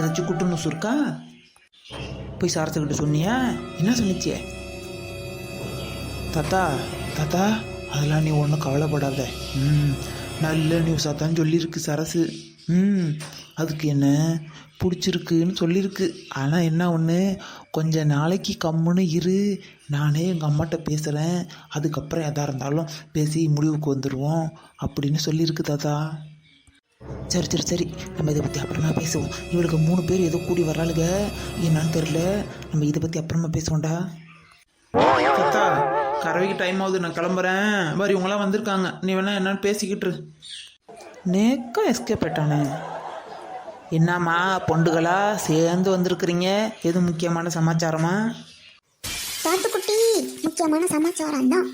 ஏதாச்சும் good news இருக்கா? போய் சாரத்துக்கிட்ட சொன்னியா? என்ன சொன்னிச்சே? தாத்தா தாத்தா அதெல்லாம் நீ ஒன்றும் கவலைப்படாத. நல்ல நியூஸாக தான் சொல்லியிருக்கு சரசு. அதுக்கு என்ன பிடிச்சிருக்குன்னு சொல்லியிருக்கு. ஆனால் என்ன ஒன்று, கொஞ்ச நாளைக்கு கம்முன்னு இரு, நானே எங்கள் அம்மாட்ட பேசுகிறேன், அதுக்கப்புறம் எதாக இருந்தாலும் பேசி முடிவுக்கு வந்துடுவோம் அப்படின்னு சொல்லியிருக்கு தாத்தா. சரி சரி சரி, நம்ம இதை பற்றி அப்புறமா பேசுவோம். இவளுக்கு 3 பேர் ஏதோ கூடி வர்றாளுங்க, என்னன்னு தெரில. நம்ம இதை பற்றி அப்புறமா பேசுவோம்டா. தாத்தா கறவைக்கு டைம் ஆகுது, நான் கிளம்புறேன். மாதிரி இவங்களாம் வந்திருக்காங்க, நீ வேணா என்னன்னு பேசிக்கிட்டு. நேக்கா எஸ்கேப் ஆயிட்டானே. என்னம்மா பொண்டுகளா சேர்ந்து வந்திருக்கிறீங்க? எது முக்கியமான சமாச்சாரமா? சாத்துக்குட்டி, முக்கியமான சமாச்சாரம் தான்.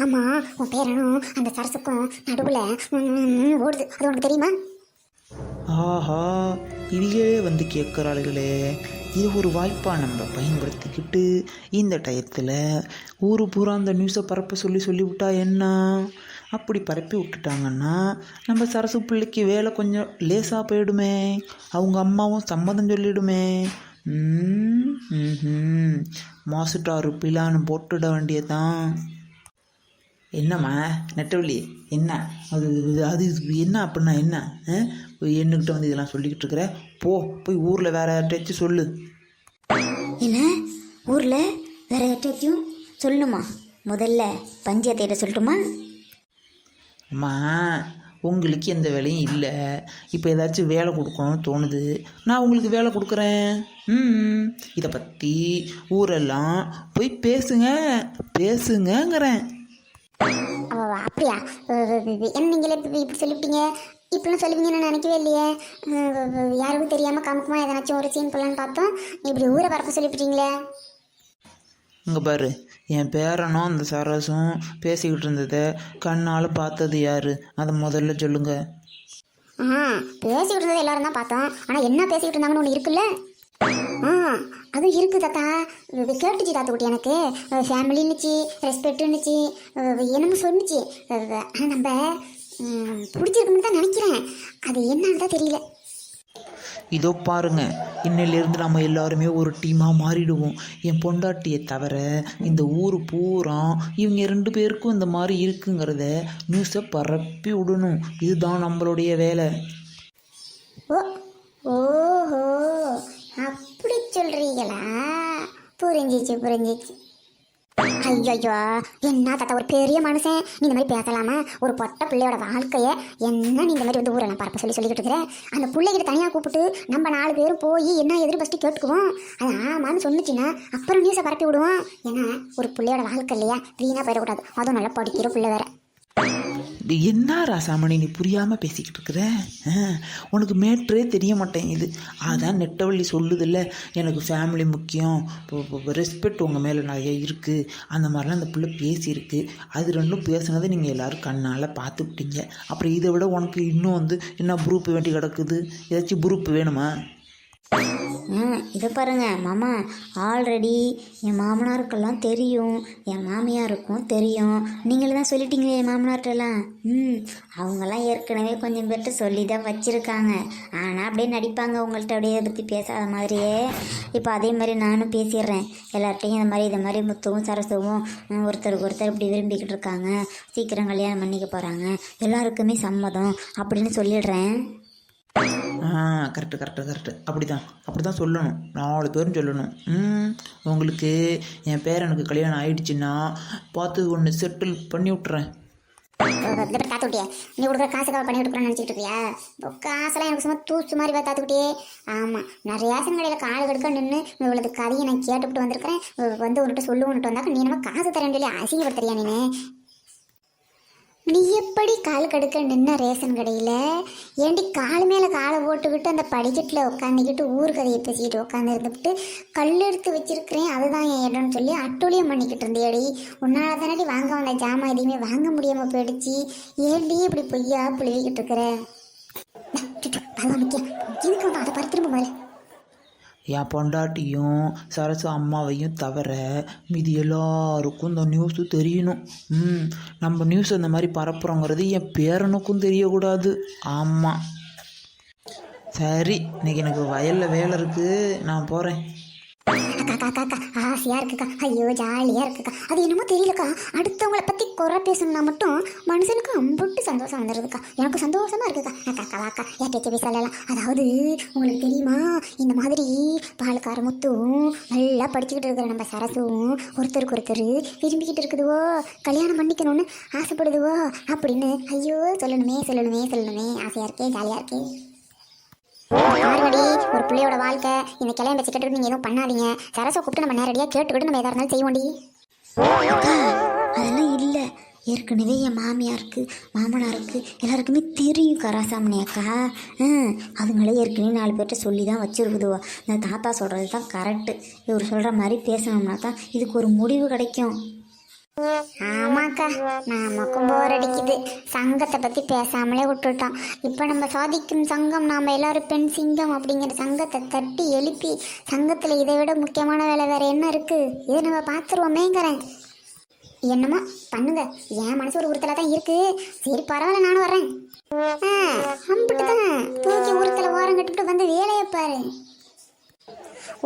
ஆமாம், உன் பேரனும் அந்த சரசுக்கும் நடுவில் ஓடுது, அது உனக்கு தெரியுமா? ஆஹா, இவையே வந்து கேட்குறாளுகளே. இது ஒரு வாய்ப்பாக நம்ம பயன்படுத்திக்கிட்டு இந்த டயத்தில் ஊரு பூரா அந்த நியூஸை பரப்ப சொல்லிவிட்டா என்ன? அப்படி பரப்பி விட்டுட்டாங்கன்னா நம்ம சரசு பிள்ளைக்கு வேலை கொஞ்சம் லேசாக போயிடுமே, அவங்க அம்மாவும் சம்மதம் சொல்லிடுமே. மாசுட்டாரு பிளான்னு போட்டுட வேண்டியதான். என்னம்மா நெட்டவள்ளி, என்ன அது அது என்ன அப்படின்னா என்ன? என்னக்கிட்ட வந்து இதெல்லாம் சொல்லிக்கிட்டு இருக்கிற? போய் ஊரில் வேற யார்ட்டாச்சும் சொல்லு. என்ன ஊரில் வேற யார்ட்டாச்சும் சொல்லணுமா? முதல்ல பஞ்சாயத்தை சொல்லட்டுமா? அம்மா உங்களுக்கு எந்த வேலையும் இல்லை, இப்போ ஏதாச்சும் வேலை கொடுக்கணும்னு தோணுது, நான் உங்களுக்கு வேலை கொடுக்குறேன். இதை பற்றி ஊரெல்லாம் போய் பேசுங்கங்கிறேன். அப்படியா? என்ன நீங்களே இப்படி சொல்லிவிட்டீங்க? இப்படிலாம் சொல்லுவீங்கன்னு நான் நினைக்கவே இல்லையே. யாருக்கும் தெரியாமல் காமுக்குமா எதனாச்சும் ஒரு சீன் போடலான்னு பார்த்தோம், இப்படி ஊரை பரப்ப சொல்லிவிட்டீங்களே. இங்கே பாரு, என் பேரனும் அந்த சரசும் பேசிக்கிட்டு இருந்ததை கண்ணால் பார்த்தது யாரு? அதை முதல்ல சொல்லுங்க. பேசிக்கிட்டு இருந்தது எல்லாரும் தான் பார்த்தோம், ஆனால் என்ன பேசிக்கிட்டு இருந்தாங்கன்னு ஒன்று இருக்குல்ல? அதுவும் இருக்குது தாத்தா. கேட்டுச்சு தாத்துக்குட்டி, எனக்கு ஃபேமிலின்னுச்சு, ரெஸ்பெக்ட்னுச்சு, என்னமோ சொன்னிச்சு. ஆனால் நம்ம பிடிச்சிருக்குன்னு தான் நினைக்கிறேன், அது என்னன்னு தான் தெரியல. இதோ பாருங்க, இன்னிலிருந்து நம்ம எல்லாருமே ஒரு டீமாக மாறிடுவோம். என் பொண்டாட்டியை தவிர இந்த ஊர் பூரா இவங்க 2 பேருக்கும் இந்த மாதிரி இருக்குங்கிறத நியூஸை பரப்பி விடணும். இதுதான் நம்மளுடைய வேலை. ஓஹோ, அப்படி சொல்றீங்களா? புரிஞ்சிச்சு. ஐயோ, என்ன தாத்தா ஒரு பெரிய மனுஷன், நீ இந்த மாதிரி பேசலாமா? ஒரு பொட்ட பிள்ளையோட வாழ்க்கையை என்ன நீ இந்த மாதிரி வந்து ஊரெல்லாம் பரப்ப சொல்லிக்கிட்டு இருக்கிற? அந்த பிள்ளைகிட்ட தனியாக கூப்பிட்டு நம்ம 4 பேரும் போய் என்ன எதிர் ஃபஸ்ட்டு கேட்டுக்குவோம். அது ஆமான்னு சொன்னிச்சுன்னா அப்புறம் நியூஸை பரப்பி விடுவோம். ஏன்னா ஒரு பிள்ளையோட வாழ்க்கை இல்லையா, வீணாக போயிடக்கூடாது. அதுவும் நல்லா படிக்கிற பிள்ளை வேற. என்ன ராசாமணி நீ புரியாமல் பேசிக்கிட்டு இருக்கிற? உனக்கு மேட்ரே தெரிய மாட்டேங்குது. அதான் நெட்டவள்ளி சொல்லுதில்ல, எனக்கு ஃபேமிலி முக்கியம், ரெஸ்பெக்ட் உங்கள் மேலே நிறைய இருக்குது, அந்த மாதிரிலாம் அந்த பிள்ளை பேசியிருக்கு. அது 2ம் பேசுனதை நீங்கள் எல்லோரும் கண்ணால் பார்த்துக்கிட்டீங்க. அப்புறம் இதை விட உனக்கு இன்னும் வந்து என்ன ப்ரூஃப் வேண்டி கிடக்குது? ஏதாச்சும் ப்ரூஃப் வேணுமா? இதை பாருங்க மாமா, ஆல்ரெடி என் மாமனாருக்கெல்லாம் தெரியும், என் மாமியாருக்கும் தெரியும். நீங்களே தான் சொல்லிட்டீங்களே என் மாமனார்கிட்டலாம். அவங்கெல்லாம் ஏற்கனவே கொஞ்சம் பேர்கிட்ட சொல்லி தான் வச்சுருக்காங்க. ஆனால் அப்படியே நடிப்பாங்க உங்கள்கிட்ட, அப்படியே இதை பற்றி பேசாத மாதிரியே. இப்போ அதே மாதிரி நானும் பேசிடுறேன் எல்லார்ட்டையும். இதை மாதிரி முத்துவும் சரசுவும் ஒருத்தருக்கு ஒருத்தர் இப்படி விரும்பிக்கிட்டு இருக்காங்க, சீக்கிரம் கல்யாணம் பண்ணிக்க போகிறாங்க, எல்லாருக்குமே சம்மதம் அப்படின்னு சொல்லிடுறேன். கரெக்டு. அப்படி தான் சொல்லணும், 4 பேரும் சொல்லணும். உங்களுக்கு என் பேரனுக்கு கல்யாணம் ஆயிடுச்சுன்னா பார்த்து ஒன்று செட்டில் பண்ணி விட்டுறேன். தாத்துக்குட்டியா, நீ கொடுக்குற காசுக்காக பண்ணி விட்டுறேன்னு நினச்சிட்டு இருக்கியா? காசெல்லாம் எனக்கு சும்மா தூச்சு மாதிரி தாத்துக்குட்டியே. ஆமாம், நான் ரேஷன் கடையில் காடு கெடுக்க நின்று இவ்வளவு கதையை நான் கேட்டுவிட்டு வந்திருக்கிறேன். வந்து உன்கிட்ட சொல்லுவோன்ட்டு வந்தாக்க நீ நம்ம காசு தரேன்னு சொல்லி அசிங்கப்படுத்துறியா? நீ எப்படி கால் கடுக்க நின்ன ரேஷன் கடையில்? ஏண்டி கால் மேலே காலை போட்டுக்கிட்டு அந்த படிக்கட்டில் உட்காந்துக்கிட்டு ஊர் கதையை பேசிக்கிட்டு உட்காந்து இருந்துக்கிட்டு கல் எடுத்து வச்சிருக்கிறேன், அதுதான் என் இடம்னு சொல்லி அட்டூழியம் பண்ணிக்கிட்டு இருந்தேடி. உன்னால் தானடி வாங்க வந்த ஜாமான் எதையுமே வாங்க முடியாமல் போயிடுச்சு. ஏண்டி இப்படி பொய்யா புழுவிக்கிட்டு இருக்கிற? முக்கியம் இதுக்கு அதை பாரு, திரும்ப மாதிரி என் பொண்டாட்டியும் சரசு அம்மாவையும் தவிர மீதி எல்லாருக்கும் இந்த நியூஸு தெரியணும். நம்ம நியூஸ் அந்த மாதிரி பரப்புகிறோங்கிறது என் பேரனுக்கும் தெரியக்கூடாது. ஆமாம். சரி, இன்னைக்கு எனக்கு வயலில் வேலை இருக்குது, நான் போகிறேன். அக்கா அக்கா அக்கா அக்கா ஆசையாக இருக்குக்கா. ஐயோ ஜாலியாக இருக்குக்கா. அது என்னமோ தெரியலக்கா, அடுத்தவங்கள பற்றி குறை பேசணும்னா மட்டும் மனுஷனுக்கு அம்புட்டு சந்தோஷம் வந்துடுதுக்கா. எனக்கு சந்தோஷமாக இருக்குக்கா. அக்கா அக்கா அக்கா என் பேச்சு பேசலாம். அதாவது உங்களுக்கு தெரியுமா, இந்த மாதிரி பாலுக்கார முத்தும் நல்லா படிச்சுக்கிட்டு இருக்கிற நம்ம சரசும் ஒருத்தருக்கு ஒருத்தர் விரும்பிக்கிட்டு இருக்குதுவோ, கல்யாணம் பண்ணிக்கணும்னு ஆசைப்படுதுவோ அப்படின்னு. ஐயோ சொல்லணுமே சொல்லணுமே சொல்லணுமே, ஆசையாக இருக்கே, ஜாலியாக இருக்கே. ஆறுபடி ஒரு பிள்ளையோட வாழ்க்கை. இந்த கிளையம் வச்சு கேட்டுட்டு நீங்கள் எதுவும் பண்ணாதீங்க. சரசை கூப்பிட்டு நம்ம நேரடியாக கேட்டுக்கிட்டு நம்ம எதாக இருந்தாலும் செய்வோண்டி. அதெல்லாம் இல்லை, ஏற்கனவே என் மாமியாருக்கு மாமனாருக்கு எல்லாருக்குமே தெரியும் கராசாமணி அக்கா. அதுங்களே ஏற்கனவே 4 பேர்கிட்ட சொல்லி தான் வச்சுருக்குதுவோ. இந்த தாத்தா சொல்கிறது தான் கரெக்டு. இவர் சொல்கிற மாதிரி பேசணும்னா தான் இதுக்கு ஒரு முடிவு கிடைக்கும். ஆமாக்கா, நமக்கும் போர் அடிக்குது. சங்கத்தை பற்றி பேசாமலே விட்டுட்டோம். இப்போ நம்ம சாதிக்கும் சங்கம், நாம் எல்லாரும் பெண் சிங்கம் அப்படிங்கிற சங்கத்தை தட்டி எழுப்பி, சங்கத்தில் இதை விட முக்கியமான வேலை வேறு என்ன இருக்குது, இதை நம்ம பார்த்துருவோமேங்கிறேன். என்னமோ பண்ணுங்க, என் மனசு ஒரு உறுத்தலாக தான் இருக்குது. சரி பரவாயில்ல, நானும் வரேன். அம்பிட்டு தான் தூக்கி உறுத்தலை ஓரம் கட்டுப்பிட்டு வந்து வேலையை பாரு.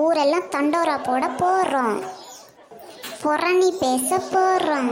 ஊரெல்லாம் தண்டோரா போட போடுறோம், புறணி பேச போடுறோம்.